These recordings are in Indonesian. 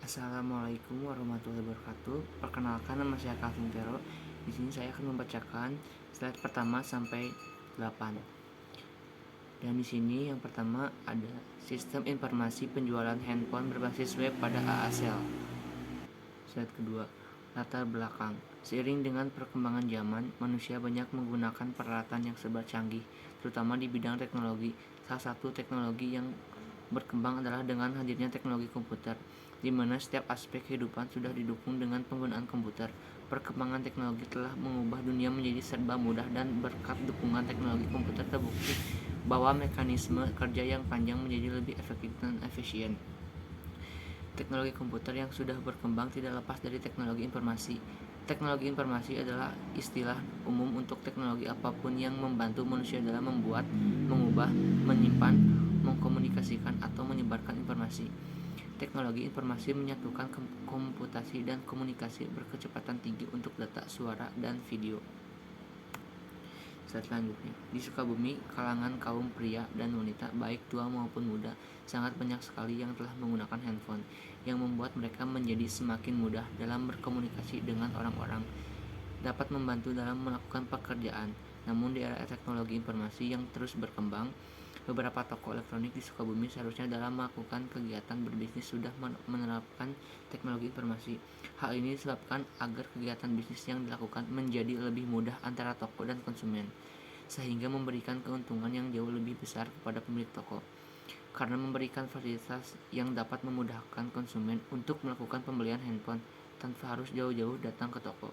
Assalamualaikum warahmatullahi wabarakatuh. Perkenalkan, nama saya Calvin Tero. Di sini saya akan membacakan slide pertama sampai 8. Dan di sini yang pertama ada sistem informasi penjualan handphone berbasis web pada AASL. Slide kedua, latar belakang. Seiring dengan perkembangan zaman, manusia banyak menggunakan peralatan yang serba canggih, terutama di bidang teknologi. Salah satu teknologi yang berkembang adalah dengan hadirnya teknologi komputer, di mana setiap aspek kehidupan sudah didukung dengan penggunaan komputer. Perkembangan teknologi telah mengubah dunia menjadi serba mudah, dan berkat dukungan teknologi komputer terbukti bahwa mekanisme kerja yang panjang menjadi lebih efektif dan efisien. Teknologi komputer yang sudah berkembang tidak lepas dari teknologi informasi. Teknologi informasi adalah istilah umum untuk teknologi apapun yang membantu manusia dalam membuat, mengubah, menyimpan, mengkomunikasikan, atau menyebarkan informasi. Teknologi informasi menyatukan komputasi dan komunikasi berkecepatan tinggi untuk data, suara, dan video. Selanjutnya, di Sukabumi, kalangan kaum pria dan wanita, baik tua maupun muda, sangat banyak sekali yang telah menggunakan handphone, yang membuat mereka menjadi semakin mudah dalam berkomunikasi dengan orang-orang, dapat membantu dalam melakukan pekerjaan. Namun di era teknologi informasi yang terus berkembang, beberapa toko elektronik di Sukabumi seharusnya dalam melakukan kegiatan berbisnis sudah menerapkan teknologi informasi. Hal ini disebabkan agar kegiatan bisnis yang dilakukan menjadi lebih mudah antara toko dan konsumen, sehingga memberikan keuntungan yang jauh lebih besar kepada pemilik toko, karena memberikan fasilitas yang dapat memudahkan konsumen untuk melakukan pembelian handphone tanpa harus jauh-jauh datang ke toko.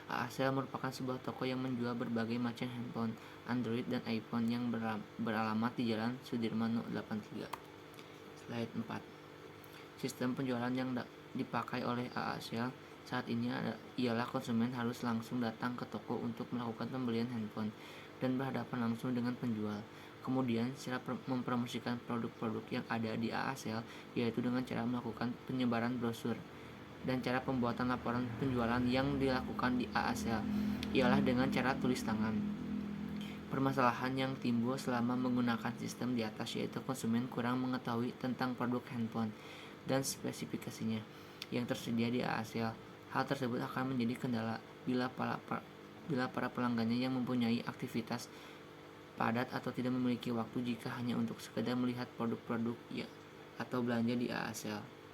AASL merupakan sebuah toko yang menjual berbagai macam handphone Android dan iPhone yang beralamat di Jalan Sudirman No. 83. Slide 4. Sistem penjualan yang dipakai oleh AASL saat ini ialah konsumen harus langsung datang ke toko untuk melakukan pembelian handphone dan berhadapan langsung dengan penjual. Kemudian cara mempromosikan produk-produk yang ada di AASL yaitu dengan cara melakukan penyebaran brosur. Dan cara pembuatan laporan penjualan yang dilakukan di AASL ialah dengan cara tulis tangan. Permasalahan yang timbul selama menggunakan sistem di atas yaitu konsumen kurang mengetahui tentang produk handphone dan spesifikasinya yang tersedia di AASL. Hal tersebut akan menjadi kendala bila para pelanggannya yang mempunyai aktivitas padat atau tidak memiliki waktu jika hanya untuk sekedar melihat produk-produk atau belanja di AASL.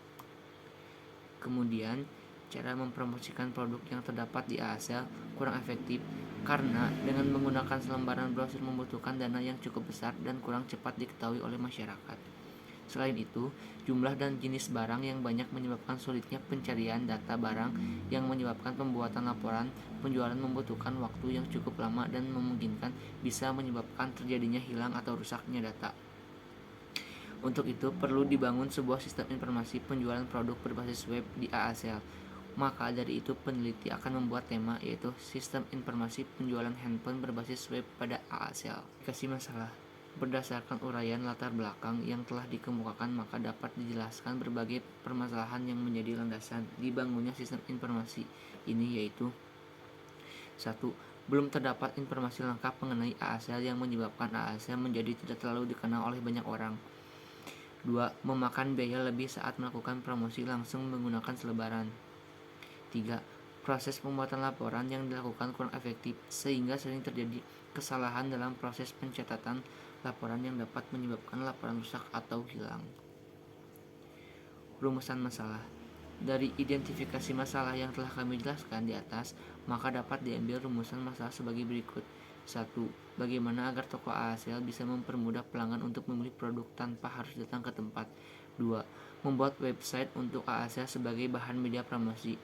Kemudian, cara mempromosikan produk yang terdapat di AASL kurang efektif karena dengan menggunakan selembaran brosur membutuhkan dana yang cukup besar dan kurang cepat diketahui oleh masyarakat. Selain itu, jumlah dan jenis barang yang banyak menyebabkan sulitnya pencarian data barang yang menyebabkan pembuatan laporan penjualan membutuhkan waktu yang cukup lama dan memungkinkan bisa menyebabkan terjadinya hilang atau rusaknya data. Untuk itu, perlu dibangun sebuah sistem informasi penjualan produk berbasis web di AASL. Maka dari itu, peneliti akan membuat tema yaitu Sistem Informasi Penjualan Handphone Berbasis Web pada AASL. Kasih masalah. Berdasarkan uraian latar belakang yang telah dikemukakan, maka dapat dijelaskan berbagai permasalahan yang menjadi landasan dibangunnya sistem informasi ini, yaitu 1. Belum terdapat informasi lengkap mengenai AASL yang menyebabkan AASL menjadi tidak terlalu dikenal oleh banyak orang. 2. Memakan biaya lebih saat melakukan promosi langsung menggunakan selebaran. 3. Proses pembuatan laporan yang dilakukan kurang efektif sehingga sering terjadi kesalahan dalam proses pencatatan laporan yang dapat menyebabkan laporan rusak atau hilang. Rumusan masalah. Dari identifikasi masalah yang telah kami jelaskan di atas, maka dapat diambil rumusan masalah sebagai berikut. 1. Bagaimana agar toko AASL bisa mempermudah pelanggan untuk membeli produk tanpa harus datang ke tempat. 2. Membuat website untuk AASL sebagai bahan media promosi.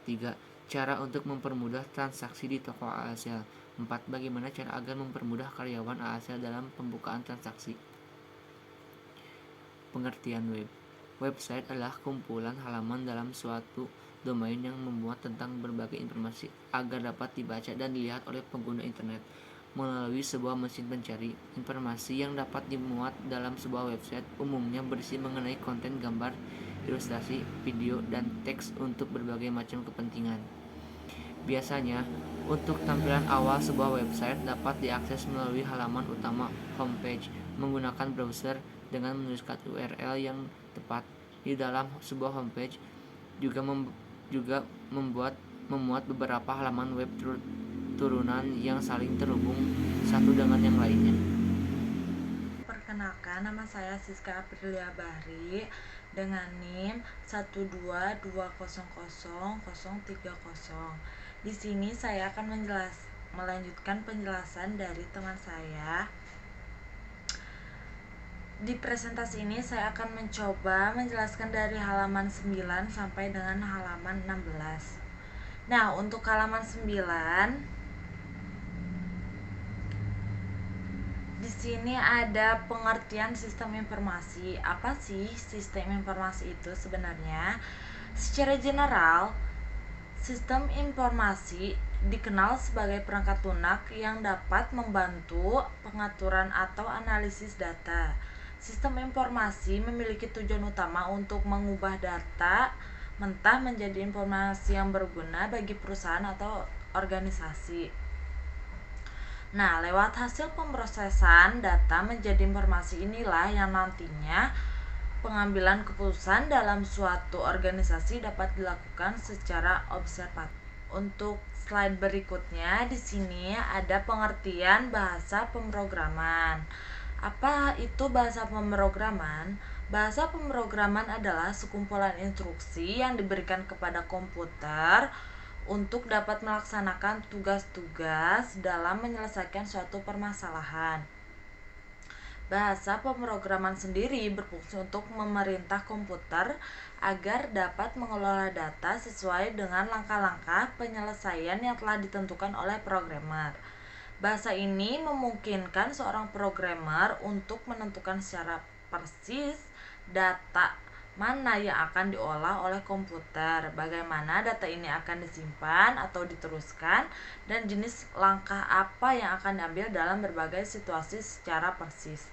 3. Cara untuk mempermudah transaksi di toko AASL. 4. Bagaimana cara agar mempermudah karyawan AASL dalam pembukaan transaksi. Pengertian web. Website adalah kumpulan halaman dalam suatu domain yang memuat tentang berbagai informasi agar dapat dibaca dan dilihat oleh pengguna internet melalui sebuah mesin pencari. Informasi yang dapat dimuat dalam sebuah website umumnya berisi mengenai konten gambar, ilustrasi, video, dan teks untuk berbagai macam kepentingan. Biasanya, untuk tampilan awal sebuah website dapat diakses melalui halaman utama homepage menggunakan browser dengan menuliskan URL yang tepat. Di dalam sebuah homepage juga memuat beberapa halaman web turunan yang saling terhubung satu dengan yang lainnya. Perkenalkan, nama saya Siska Aprilia Bahri dengan NIM 122200030. Di sini saya akan melanjutkan penjelasan dari teman saya. Di presentasi ini saya akan mencoba menjelaskan dari halaman 9 sampai dengan halaman 16. Nah, untuk halaman 9 di sini ada pengertian sistem informasi. Apa sih sistem informasi itu sebenarnya? Secara general, sistem informasi dikenal sebagai perangkat lunak yang dapat membantu pengaturan atau analisis data. Sistem informasi memiliki tujuan utama untuk mengubah data mentah menjadi informasi yang berguna bagi perusahaan atau organisasi. Nah, lewat hasil pemrosesan data menjadi informasi inilah yang nantinya pengambilan keputusan dalam suatu organisasi dapat dilakukan secara observatif. Untuk slide berikutnya, di sini ada pengertian bahasa pemrograman. Apa itu bahasa pemrograman? Bahasa pemrograman adalah sekumpulan instruksi yang diberikan kepada komputer untuk dapat melaksanakan tugas-tugas dalam menyelesaikan suatu permasalahan. Bahasa pemrograman sendiri berfungsi untuk memerintah komputer agar dapat mengelola data sesuai dengan langkah-langkah penyelesaian yang telah ditentukan oleh programmer. Bahasa ini memungkinkan seorang programmer untuk menentukan secara persis data mana yang akan diolah oleh komputer, bagaimana data ini akan disimpan atau diteruskan, dan jenis langkah apa yang akan diambil dalam berbagai situasi secara persis.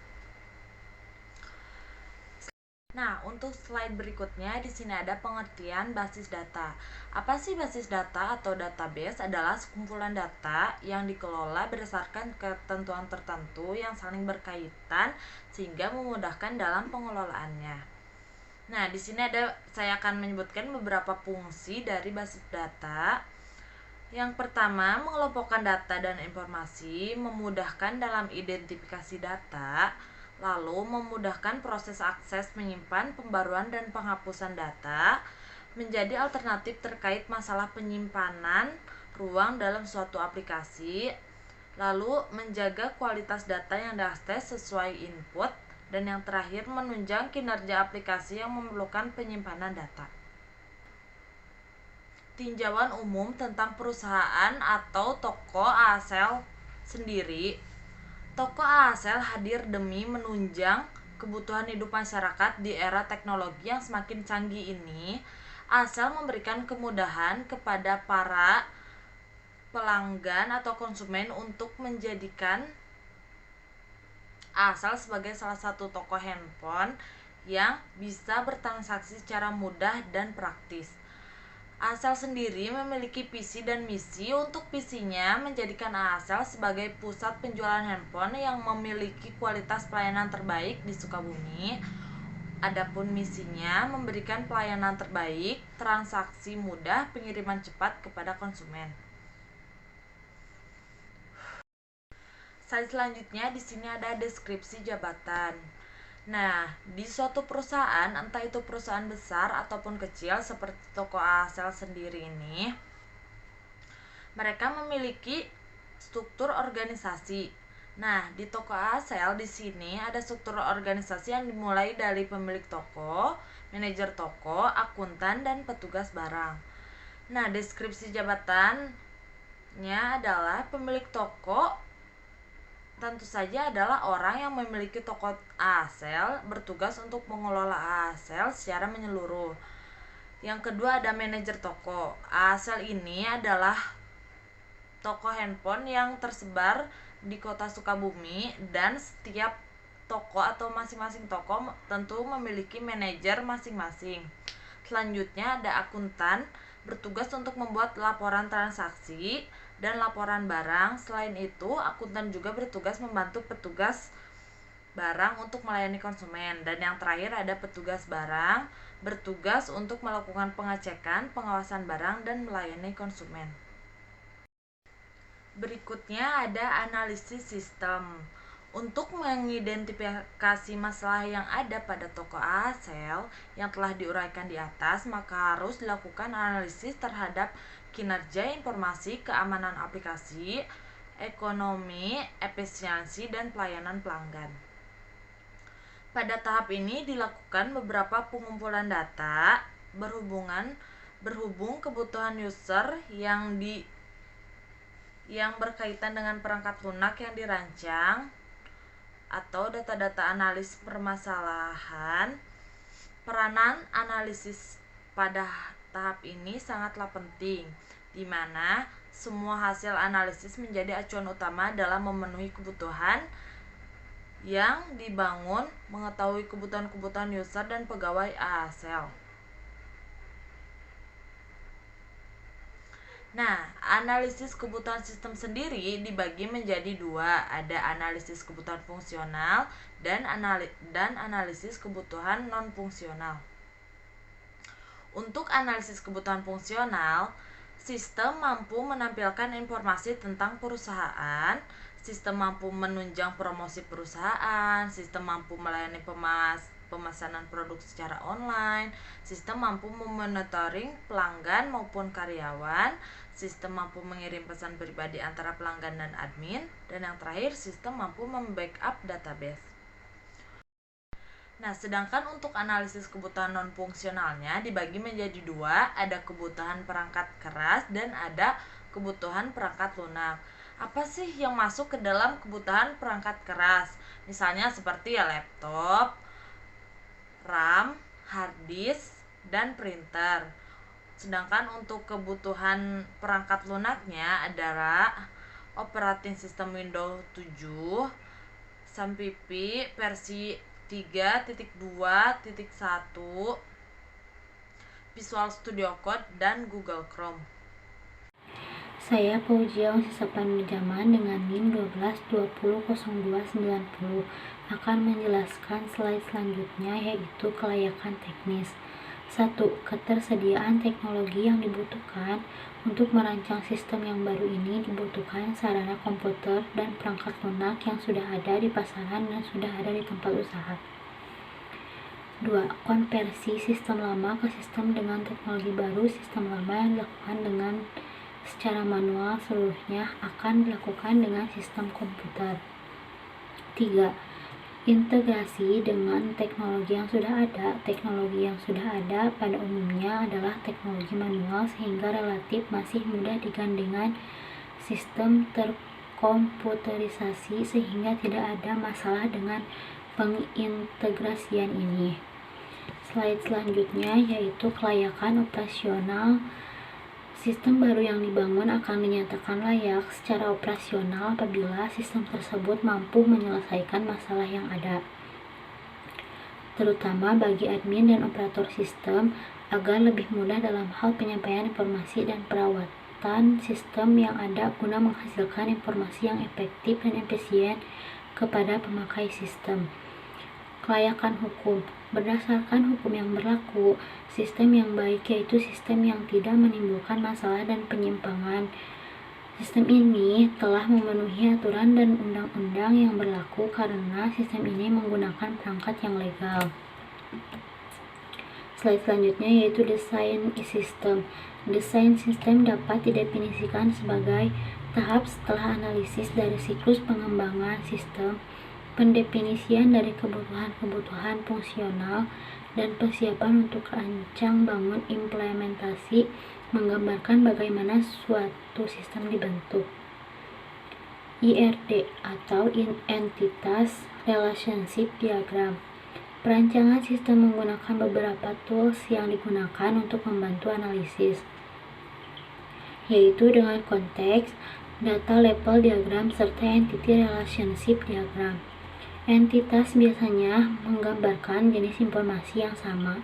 Nah, untuk slide berikutnya di sini ada pengertian basis data. Apa sih basis data atau database? Adalah sekumpulan data yang dikelola berdasarkan ketentuan tertentu yang saling berkaitan sehingga memudahkan dalam pengelolaannya. Nah, di sini saya akan menyebutkan beberapa fungsi dari basis data. Yang pertama, mengelompokkan data dan informasi, memudahkan dalam identifikasi data, lalu memudahkan proses akses, menyimpan, pembaruan, dan penghapusan data, menjadi alternatif terkait masalah penyimpanan ruang dalam suatu aplikasi, lalu menjaga kualitas data yang diakses sesuai input, dan yang terakhir menunjang kinerja aplikasi yang memerlukan penyimpanan data. Tinjauan umum tentang perusahaan atau toko ASL sendiri. Toko ASL hadir demi menunjang kebutuhan hidup masyarakat di era teknologi yang semakin canggih ini. ASL memberikan kemudahan kepada para pelanggan atau konsumen untuk menjadikan ASL sebagai salah satu toko handphone yang bisa bertransaksi secara mudah dan praktis. ASL sendiri memiliki visi dan misi. Untuk visinya menjadikan ASL sebagai pusat penjualan handphone yang memiliki kualitas pelayanan terbaik di Sukabumi. Adapun misinya memberikan pelayanan terbaik, transaksi mudah, pengiriman cepat kepada konsumen. Slide selanjutnya di sini ada deskripsi jabatan. Nah, di suatu perusahaan, entah itu perusahaan besar ataupun kecil seperti toko ASL sendiri ini, mereka memiliki struktur organisasi. Nah, di toko ASL di sini ada struktur organisasi yang dimulai dari pemilik toko, manajer toko, akuntan, dan petugas barang. Nah, deskripsi jabatannya adalah pemilik toko tentu saja adalah orang yang memiliki toko ASL bertugas untuk mengelola ASL secara menyeluruh. Yang kedua ada manajer toko. ASL ini adalah toko handphone yang tersebar di kota Sukabumi dan setiap toko atau masing-masing toko tentu memiliki manajer masing-masing. Selanjutnya ada akuntan bertugas untuk membuat laporan transaksi dan laporan barang. Selain itu, akuntan juga bertugas membantu petugas barang untuk melayani konsumen. Dan yang terakhir ada petugas barang bertugas untuk melakukan pengecekan, pengawasan barang, dan melayani konsumen. Berikutnya ada analisis sistem. Untuk mengidentifikasi masalah yang ada pada toko ASL yang telah diuraikan di atas, maka harus dilakukan analisis terhadap kinerja informasi, keamanan aplikasi, ekonomi, efisiensi, dan pelayanan pelanggan. Pada tahap ini dilakukan beberapa pengumpulan data berhubung kebutuhan user yang berkaitan dengan perangkat lunak yang dirancang atau data-data analis permasalahan. Peranan analisis pada tahap ini sangatlah penting, di mana semua hasil analisis menjadi acuan utama dalam memenuhi kebutuhan yang dibangun, mengetahui kebutuhan-kebutuhan user dan pegawai ASL. Nah, analisis kebutuhan sistem sendiri dibagi menjadi dua, ada analisis kebutuhan fungsional dan analisis kebutuhan non-fungsional. Untuk analisis kebutuhan fungsional, sistem mampu menampilkan informasi tentang perusahaan, sistem mampu menunjang promosi perusahaan, sistem mampu melayani pemesanan produk secara online, sistem mampu memonitoring pelanggan maupun karyawan, sistem mampu mengirim pesan pribadi antara pelanggan dan admin, dan yang terakhir sistem mampu membackup database. Nah, sedangkan untuk analisis kebutuhan non-fungsionalnya dibagi menjadi dua, ada kebutuhan perangkat keras dan ada kebutuhan perangkat lunak. Apa sih yang masuk ke dalam kebutuhan perangkat keras? Misalnya seperti laptop, RAM, hard disk, dan printer. Sedangkan untuk kebutuhan perangkat lunaknya adalah operating system Windows 7 sampai versi 3.2.1, Visual Studio Code, dan Google Chrome. Saya Fauzia Sisapanurjaman dengan NIM 12200290 akan menjelaskan slide selanjutnya, yaitu kelayakan teknis. 1. Ketersediaan teknologi yang dibutuhkan. Untuk merancang sistem yang baru ini dibutuhkan sarana komputer dan perangkat lunak yang sudah ada di pasaran dan sudah ada di tempat usaha. 2. Konversi sistem lama ke sistem dengan teknologi baru. Sistem lama yang dilakukan dengan secara manual seluruhnya akan dilakukan dengan sistem komputer. 3. Integrasi dengan teknologi yang sudah ada. Teknologi yang sudah ada pada umumnya adalah teknologi manual sehingga relatif masih mudah digandengkan sistem terkomputerisasi sehingga tidak ada masalah dengan pengintegrasian ini. Slide selanjutnya yaitu kelayakan operasional. Sistem baru yang dibangun akan dinyatakan layak secara operasional apabila sistem tersebut mampu menyelesaikan masalah yang ada, terutama bagi admin dan operator sistem, agar lebih mudah dalam hal penyampaian informasi dan perawatan sistem yang ada guna menghasilkan informasi yang efektif dan efisien kepada pemakai sistem. Kelayakan hukum. Berdasarkan hukum yang berlaku, sistem yang baik yaitu sistem yang tidak menimbulkan masalah dan penyimpangan. Sistem ini telah memenuhi aturan dan undang-undang yang berlaku karena sistem ini menggunakan perangkat yang legal. Slide selanjutnya yaitu desain sistem. Desain sistem dapat didefinisikan sebagai tahap setelah analisis dari siklus pengembangan sistem, pendefinisian dari kebutuhan-kebutuhan fungsional, dan persiapan untuk rancang bangun implementasi, menggambarkan bagaimana suatu sistem dibentuk. IRD atau Entitas Relationship Diagram. Perancangan sistem menggunakan beberapa tools yang digunakan untuk membantu analisis, yaitu dengan konteks, data level diagram, serta entity relationship diagram. Entitas biasanya menggambarkan jenis informasi yang sama.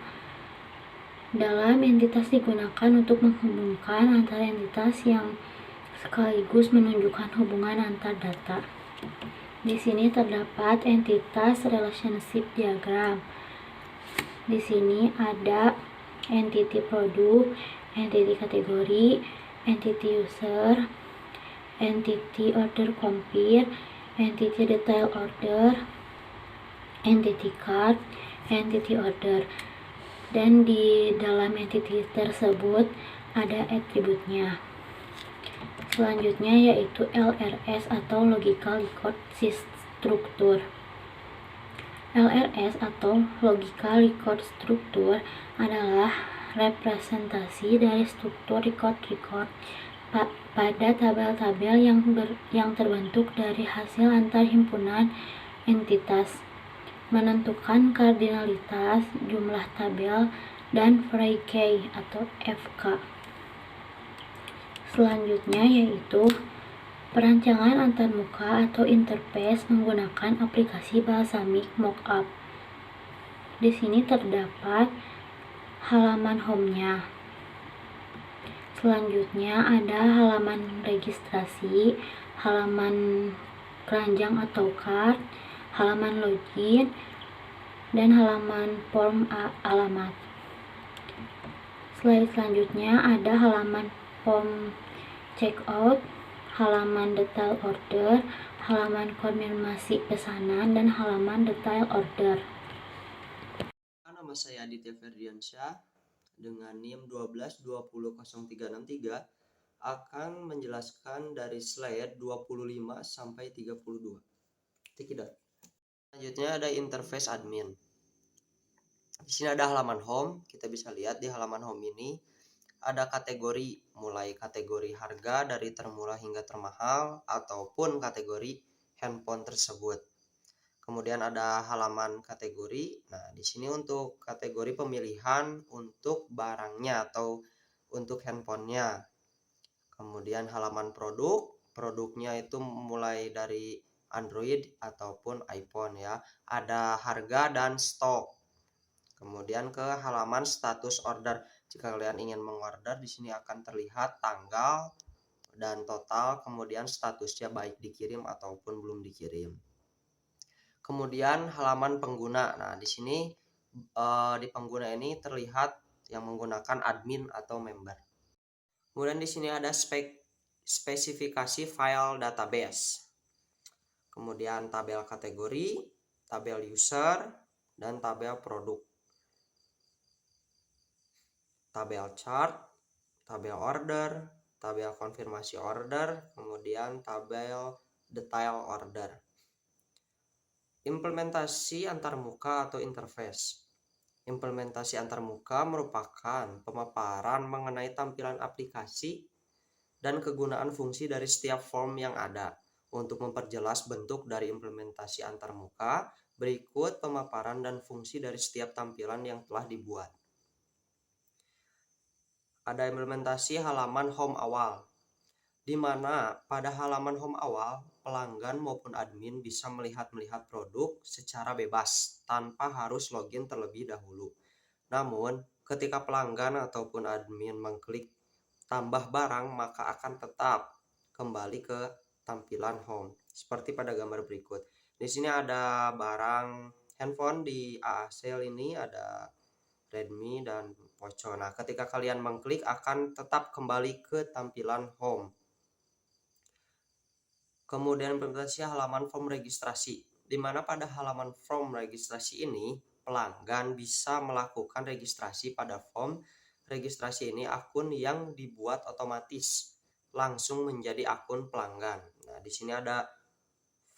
Dalam entitas digunakan untuk menghubungkan antar entitas yang sekaligus menunjukkan hubungan antar data. Di sini terdapat entitas relationship diagram. Di sini ada entity produk, entity kategori, entity user, entity order compare, entity detail order, entity card, entity order. Dan di dalam entity tersebut ada atributnya. Selanjutnya yaitu LRS atau Logical Record Structure. LRS atau Logical Record Structure adalah representasi dari struktur record pada tabel-tabel yang terbentuk dari hasil antar himpunan entitas, menentukan kardinalitas, jumlah tabel, dan Frey key atau FK. Selanjutnya yaitu perancangan antarmuka atau interface menggunakan aplikasi Balsamiq Mockup. Di sini terdapat halaman home-nya. Selanjutnya ada halaman registrasi, halaman keranjang atau card, halaman login, dan halaman form alamat. Slide selanjutnya ada halaman form checkout, halaman detail order, halaman konfirmasi pesanan, dan halaman detail order. Nama saya Aditya Ferdiansyah dengan NIM 12200363 akan menjelaskan dari slide 25 sampai 32. Tikidot. Selanjutnya ada interface admin. Di sini ada halaman home. Kita bisa lihat di halaman home ini ada kategori, mulai kategori harga dari termurah hingga termahal ataupun kategori handphone tersebut. Kemudian ada halaman kategori. Nah, di sini untuk kategori pemilihan untuk barangnya atau untuk handphonenya. Kemudian halaman produknya itu mulai dari Android ataupun iPhone ya. Ada harga dan stok. Kemudian ke halaman status order. Jika kalian ingin mengorder, di sini akan terlihat tanggal dan total, kemudian statusnya baik dikirim ataupun belum dikirim. Kemudian halaman pengguna. Nah, di sini di pengguna ini terlihat yang menggunakan admin atau member. Kemudian di sini ada spesifikasi file database. Kemudian tabel kategori, tabel user, dan tabel produk. Tabel chart, tabel order, tabel konfirmasi order, kemudian tabel detail order. Implementasi antarmuka atau interface. Implementasi antarmuka merupakan pemaparan mengenai tampilan aplikasi dan kegunaan fungsi dari setiap form yang ada. Untuk memperjelas bentuk dari implementasi antarmuka, berikut pemaparan dan fungsi dari setiap tampilan yang telah dibuat. Ada implementasi halaman home awal, di mana pada halaman home awal, pelanggan maupun admin bisa melihat produk secara bebas tanpa harus login terlebih dahulu. Namun, ketika pelanggan ataupun admin mengklik tambah barang, maka akan tetap kembali ke tampilan home. Seperti pada gambar berikut. Di sini ada barang handphone di AA sale ini, ada Redmi dan Poco. Nah, ketika kalian mengklik akan tetap kembali ke tampilan home. Kemudian implementasi halaman form registrasi, di mana pada halaman form registrasi ini pelanggan bisa melakukan registrasi pada form registrasi ini akun yang dibuat otomatis langsung menjadi akun pelanggan. Nah, di sini ada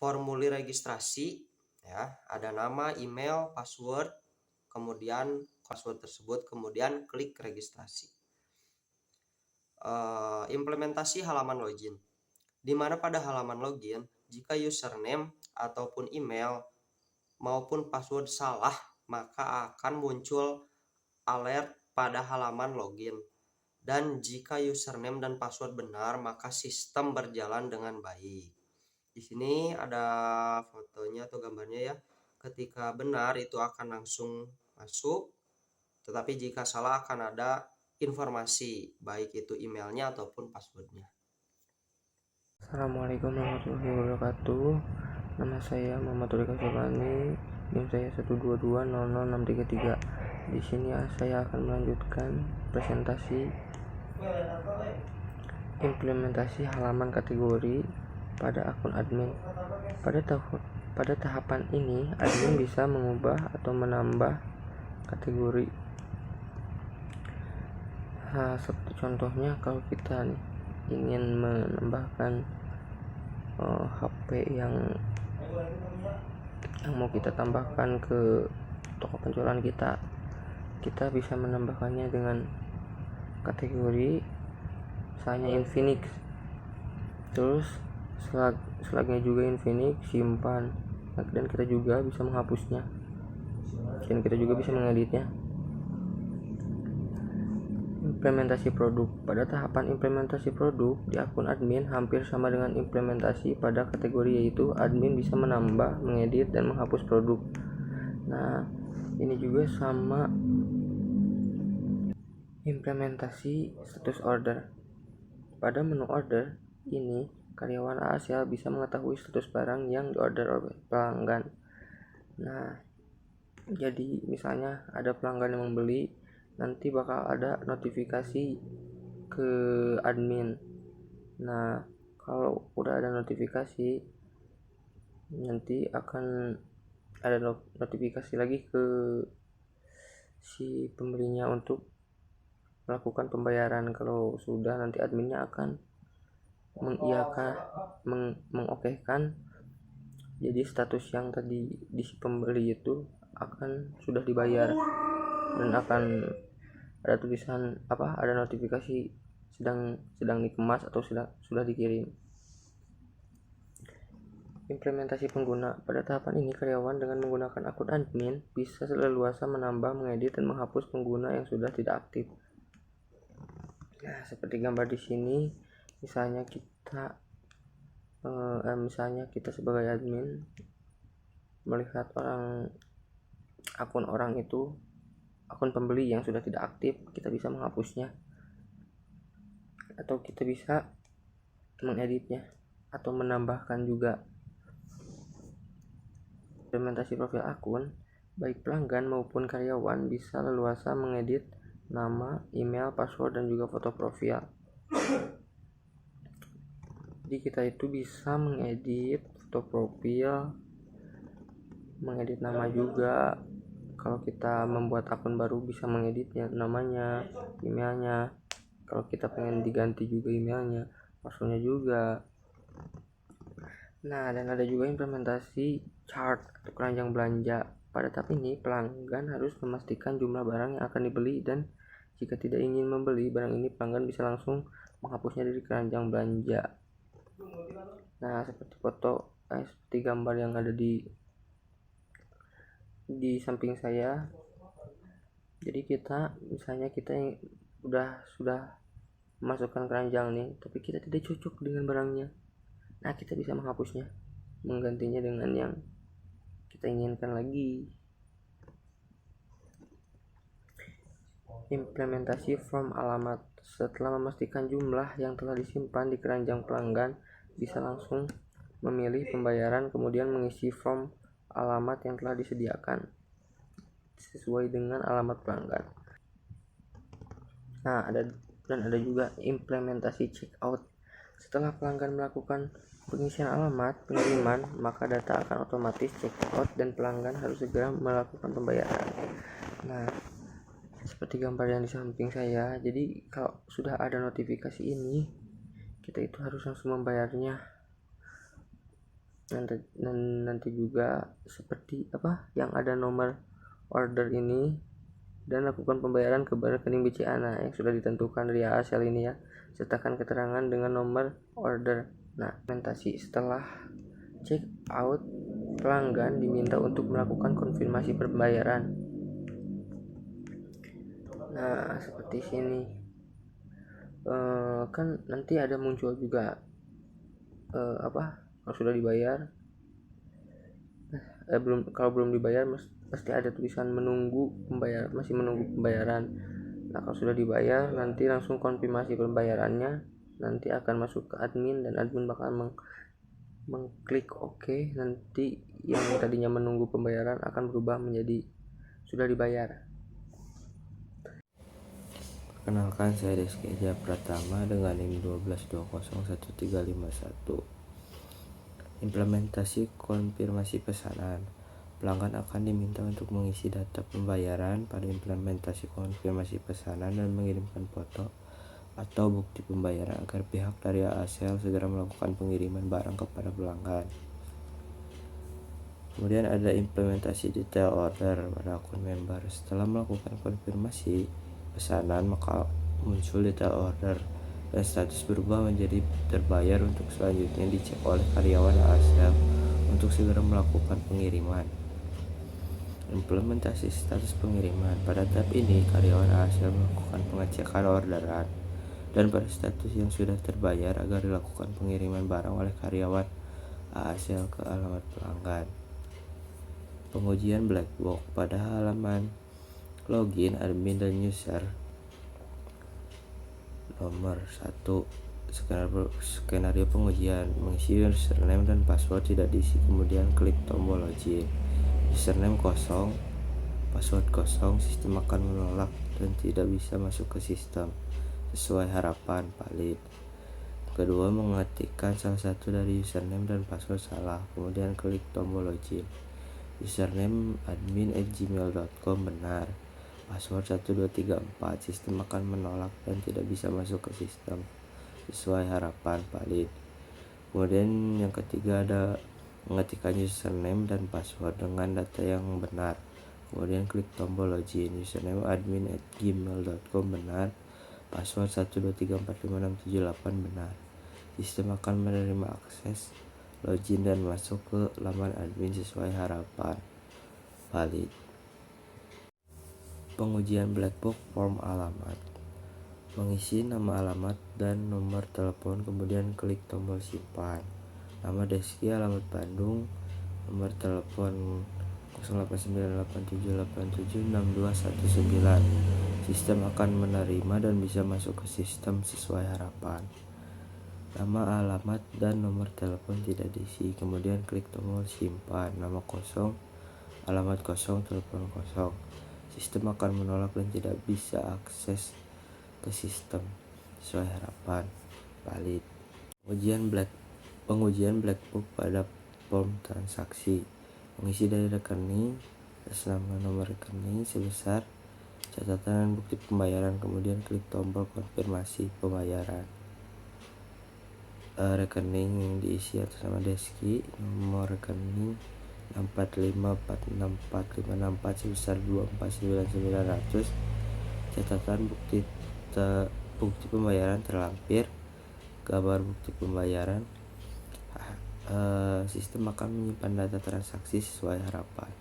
formulir registrasi ya, ada nama, email, password, kemudian password tersebut, kemudian klik registrasi. Implementasi halaman login, di mana pada halaman login, jika username ataupun email maupun password salah, maka akan muncul alert pada halaman login. Dan jika username dan password benar, maka sistem berjalan dengan baik. Di sini ada fotonya atau gambarnya ya. Ketika benar itu akan langsung masuk, tetapi jika salah akan ada informasi, baik itu emailnya ataupun passwordnya. Assalamualaikum warahmatullahi wabarakatuh. Nama saya Muhammad Rika Sulani, NIM saya 122000633. Di sini saya akan melanjutkan presentasi implementasi halaman kategori pada akun admin. Pada tahapan ini, admin bisa mengubah atau menambah kategori. Seperti contohnya kalau kita ingin menambahkan HP yang mau kita tambahkan ke toko penjualan kita bisa menambahkannya dengan kategori misalnya Infinix, terus selagnya juga Infinix, simpan, dan kita juga bisa menghapusnya dan kita juga bisa mengeditnya. Implementasi produk. Pada tahapan implementasi produk di akun admin hampir sama dengan implementasi pada kategori, yaitu admin bisa menambah, mengedit, dan menghapus produk. Nah, ini juga sama implementasi status order. Pada menu order ini, karyawan ASL bisa mengetahui status barang yang diorder oleh pelanggan. Nah, jadi misalnya ada pelanggan yang membeli, nanti bakal ada notifikasi ke admin. Nah, kalau udah ada notifikasi, nanti akan ada notifikasi lagi ke si pembelinya untuk melakukan pembayaran. Kalau sudah, nanti adminnya akan mengokekan, jadi status yang tadi di si pembeli itu akan sudah dibayar, dan akan ada tulisan ada notifikasi sedang dikemas atau sudah dikirim. Implementasi pengguna. Pada tahapan ini, karyawan dengan menggunakan akun admin bisa leluasa menambah, mengedit, dan menghapus pengguna yang sudah tidak aktif. Nah, seperti gambar di sini, misalnya kita sebagai admin melihat akun pembeli yang sudah tidak aktif, kita bisa menghapusnya atau kita bisa mengeditnya atau menambahkan juga. Implementasi profil akun, baik pelanggan maupun karyawan bisa leluasa mengedit nama, email, password, dan juga foto profil. Jadi kita itu bisa mengedit foto profil, mengedit nama juga. Kalau kita membuat akun baru, bisa mengeditnya, namanya, emailnya. Kalau kita pengen diganti juga emailnya, passwordnya juga. Nah, dan ada juga implementasi chart atau keranjang belanja. Pada tahap ini, pelanggan harus memastikan jumlah barang yang akan dibeli, dan jika tidak ingin membeli barang ini, pelanggan bisa langsung menghapusnya dari keranjang belanja. Nah, seperti seperti gambar yang ada di samping saya. Jadi misalnya kita yang sudah memasukkan keranjang nih, tapi kita tidak cocok dengan barangnya. Nah, kita bisa menghapusnya, menggantinya dengan yang kita inginkan lagi. Implementasi form alamat. Setelah memastikan jumlah yang telah disimpan di keranjang pelanggan, bisa langsung memilih pembayaran, kemudian mengisi form alamat yang telah disediakan sesuai dengan alamat pelanggan. Nah, ada juga implementasi checkout. Setelah pelanggan melakukan pengisian alamat pengiriman, maka data akan otomatis checkout dan pelanggan harus segera melakukan pembayaran. Nah, seperti gambar yang di samping saya. Jadi kalau sudah ada notifikasi ini, kita itu harus langsung membayarnya. Dan nanti juga seperti yang ada nomor order ini, dan lakukan pembayaran ke rekening BCA yang sudah ditentukan dari ASL ini ya. Sertakan keterangan dengan nomor order. Nah, implementasi. Setelah check out, pelanggan diminta untuk melakukan konfirmasi pembayaran. Nah, seperti sini kan nanti ada muncul juga kalau sudah dibayar. Kalau belum dibayar pasti ada tulisan masih menunggu pembayaran. Nah, kalau sudah dibayar, nanti langsung konfirmasi pembayarannya, nanti akan masuk ke admin, dan admin bakal mengklik OK. Nanti yang tadinya menunggu pembayaran akan berubah menjadi sudah dibayar. Perkenalkan, saya Rizky Ejah Pratama dengan NIM 12201351. Implementasi konfirmasi pesanan. Pelanggan akan diminta untuk mengisi data pembayaran pada implementasi konfirmasi pesanan dan mengirimkan foto atau bukti pembayaran agar pihak dari ASL segera melakukan pengiriman barang kepada pelanggan. Kemudian ada implementasi detail order pada akun member. Setelah melakukan konfirmasi pesanan, maka muncul detail order dan status berubah menjadi terbayar untuk selanjutnya dicek oleh karyawan ASL untuk segera melakukan pengiriman. Implementasi status pengiriman. Pada tahap ini, karyawan ASL melakukan pengecekan orderan dan pada status yang sudah terbayar agar dilakukan pengiriman barang oleh karyawan ASL ke alamat pelanggan. Pengujian black box pada halaman login admin dan user. Nomor 1, skenario pengujian. Mengisi username dan password tidak diisi, kemudian klik tombol login. Username kosong, password kosong, sistem akan menolak dan tidak bisa masuk ke sistem sesuai harapan, valid. Kedua, mengetikkan salah satu dari username dan password salah, kemudian klik tombol login. Username admin@gmail.com benar, password 1234, sistem akan menolak dan tidak bisa masuk ke sistem sesuai harapan, valid. Kemudian yang ketiga ada mengetikkan username dan password dengan data yang benar, kemudian klik tombol login. Username admin@gmail.com benar, password 12345678 benar, sistem akan menerima akses login dan masuk ke laman admin sesuai harapan, valid. Pengujian black box form alamat. Mengisi nama alamat dan nomor telepon, kemudian klik tombol simpan. Nama Deski, alamat Bandung, nomor telepon 089878762219. Sistem akan menerima dan bisa masuk ke sistem sesuai harapan. Nama, alamat, dan nomor telepon tidak diisi, kemudian klik tombol simpan. Nama kosong, alamat kosong, telepon kosong. Sistem akan menolak dan tidak bisa akses ke sistem sesuai harapan, valid. Pengujian black box pada form transaksi. Mengisi dari rekening atas nama nomor rekening sebesar catatan dan bukti pembayaran, kemudian klik tombol konfirmasi pembayaran. Rekening yang diisi atas nama Deski, nomor rekening 645464564 sebesar 249.900, catatan bukti pembayaran terlampir, gambar bukti pembayaran. Sistem akan menyimpan data transaksi sesuai harapan.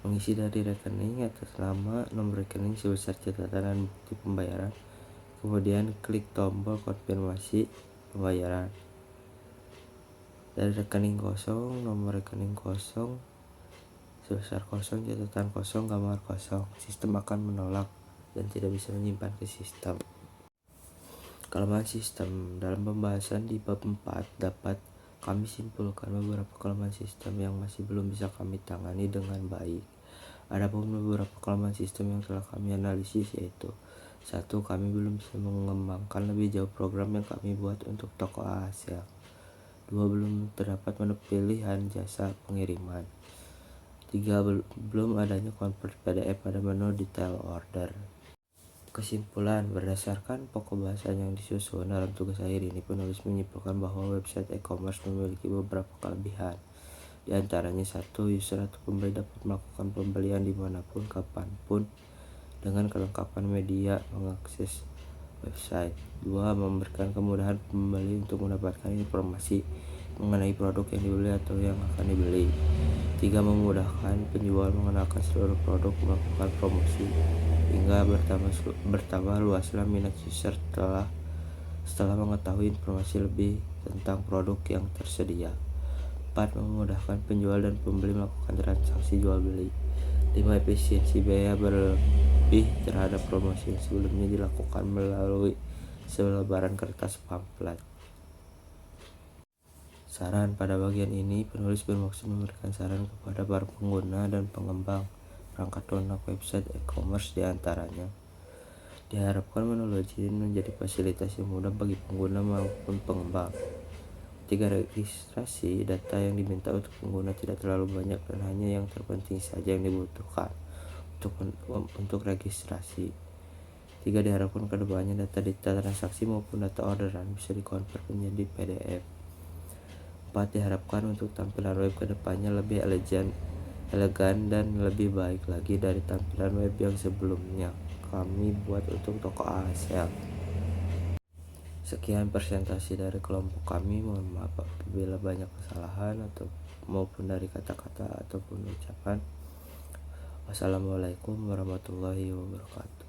Mengisi dari rekening atas nama nomor rekening sebesar catatan dan bukti pembayaran, kemudian klik tombol konfirmasi pembayaran. Dari rekening kosong, nomor rekening kosong sebesar kosong, catatan kosong, gambar kosong, sistem akan menolak dan tidak bisa menyimpan ke sistem. Kelemahan sistem. Dalam pembahasan di bab 4 dapat kami simpulkan beberapa kelemahan sistem yang masih belum bisa kami tangani dengan baik. Adapun beberapa kelemahan sistem yang telah kami analisis yaitu: 1. Kami belum bisa mengembangkan lebih jauh program yang kami buat untuk toko ASL. 2. Belum terdapat menu pilihan jasa pengiriman. 3. Belum adanya convert PDF pada menu detail order. Kesimpulan, berdasarkan pokok bahasan yang disusun dalam tugas akhir ini, penulis menyimpulkan bahwa website e-commerce memiliki beberapa kelebihan. Di antaranya: 1. User atau pembeli dapat melakukan pembelian dimanapun, kapanpun, dengan kelengkapan media mengakses website. 2. Memberikan kemudahan pembeli untuk mendapatkan informasi mengenai produk yang dibeli atau yang akan dibeli. 3. Memudahkan penjual mengenalkan seluruh produk, melakukan promosi, hingga bertambah luaslah minat user setelah mengetahui informasi lebih tentang produk yang tersedia. 4. Memudahkan penjual dan pembeli melakukan transaksi jual beli. 5. Efisiensi biaya berlebih terhadap promosi yang sebelumnya dilakukan melalui selebaran kertas pamflet. Saran. Pada bagian ini, penulis bermaksud memberikan saran kepada para pengguna dan pengembang perangkat lunak website e-commerce, di antaranya: Diharapkan teknologi ini menjadi fasilitas yang mudah bagi pengguna maupun pengembang. 3. Registrasi data yang diminta untuk pengguna tidak terlalu banyak dan hanya yang terpenting saja yang dibutuhkan untuk registrasi. 3. Diharapkan kedepannya data transaksi maupun data orderan bisa dikonvert menjadi PDF. 4. Diharapkan untuk tampilan web kedepannya lebih elegan dan lebih baik lagi dari tampilan web yang sebelumnya kami buat untuk toko ASL. Sekian presentasi dari kelompok kami. Mohon maaf apabila banyak kesalahan maupun dari kata-kata ataupun ucapan. Wassalamualaikum warahmatullahi wabarakatuh.